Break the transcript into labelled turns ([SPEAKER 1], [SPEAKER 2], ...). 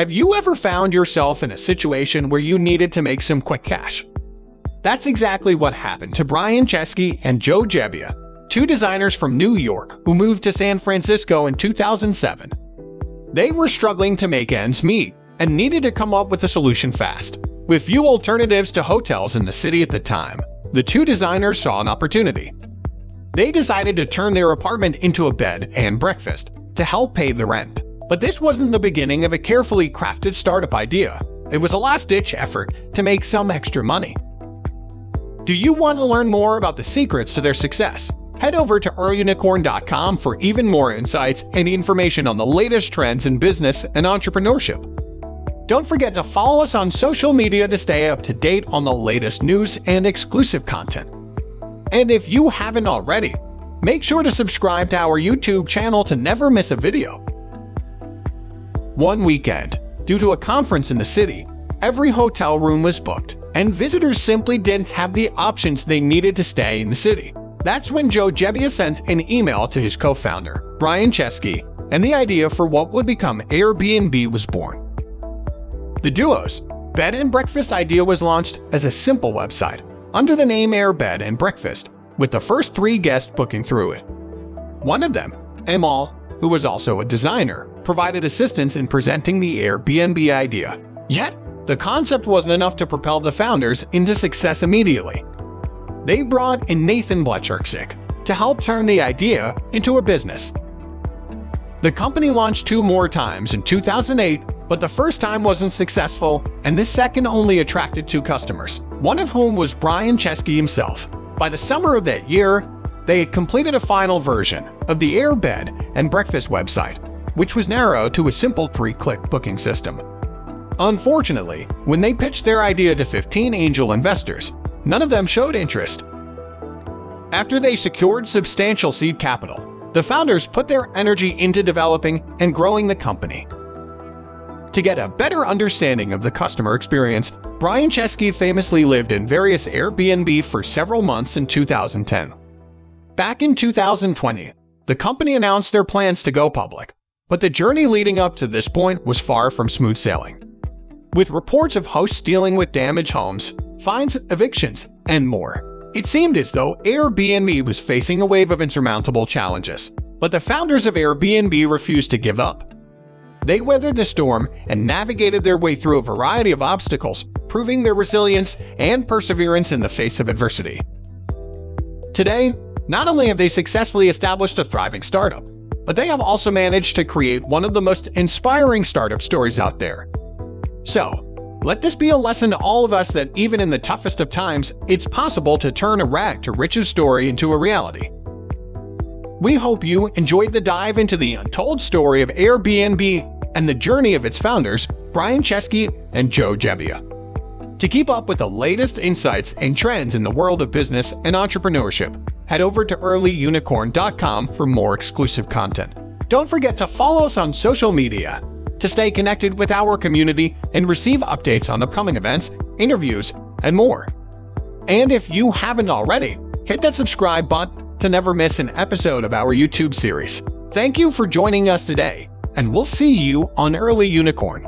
[SPEAKER 1] Have you ever found yourself in a situation where you needed to make some quick cash? That's exactly what happened to Brian Chesky and Joe Gebbia, two designers from New York who moved to San Francisco in 2007. They were struggling to make ends meet and needed to come up with a solution fast. With few alternatives to hotels in the city at the time, the two designers saw an opportunity. They decided to turn their apartment into a bed and breakfast to help pay the rent. But this wasn't the beginning of a carefully crafted startup idea. It was a last-ditch effort to make some extra money. Do you want to learn more about the secrets to their success? Head over to earlyunicorn.com for even more insights and information on the latest trends in business and entrepreneurship. Don't forget to follow us on social media to stay up to date on the latest news and exclusive content. And if you haven't already, make sure to subscribe to our YouTube channel to never miss a video. One weekend, due to a conference in the city, every hotel room was booked, and visitors simply didn't have the options they needed to stay in the city. That's when Joe Gebbia sent an email to his co-founder, Brian Chesky, and the idea for what would become Airbnb was born. The duo's bed and breakfast idea was launched as a simple website under the name Air Bed and Breakfast, with the first 3 guests booking through it. One of them, Amal, who was also a designer, provided assistance in presenting the Airbnb idea. Yet, the concept wasn't enough to propel the founders into success immediately. They brought in Nathan Blecharczyk to help turn the idea into a business. The company launched 2 more times in 2008, but the first time wasn't successful, and the second only attracted 2 customers, one of whom was Brian Chesky himself. By the summer of that year, they had completed a final version of the Air Bed and Breakfast website, which was narrowed to a simple 3-click booking system. Unfortunately, when they pitched their idea to 15 angel investors, none of them showed interest. After they secured substantial seed capital, the founders put their energy into developing and growing the company. To get a better understanding of the customer experience, Brian Chesky famously lived in various Airbnb for several months in 2010. Back in 2020, the company announced their plans to go public, but the journey leading up to this point was far from smooth sailing. With reports of hosts dealing with damaged homes, fines, evictions, and more, it seemed as though Airbnb was facing a wave of insurmountable challenges. But the founders of Airbnb refused to give up. They weathered the storm and navigated their way through a variety of obstacles, proving their resilience and perseverance in the face of adversity. Today, not only have they successfully established a thriving startup, but they have also managed to create one of the most inspiring startup stories out there. So, let this be a lesson to all of us that even in the toughest of times, it's possible to turn a rag to riches story into a reality. We hope you enjoyed the dive into the untold story of Airbnb and the journey of its founders, Brian Chesky and Joe Gebbia. To keep up with the latest insights and trends in the world of business and entrepreneurship, head over to earlyunicorn.com for more exclusive content. Don't forget to follow us on social media to stay connected with our community and receive updates on upcoming events, interviews, and more. And if you haven't already, hit that subscribe button to never miss an episode of our YouTube series. Thank you for joining us today, and we'll see you on Early Unicorn.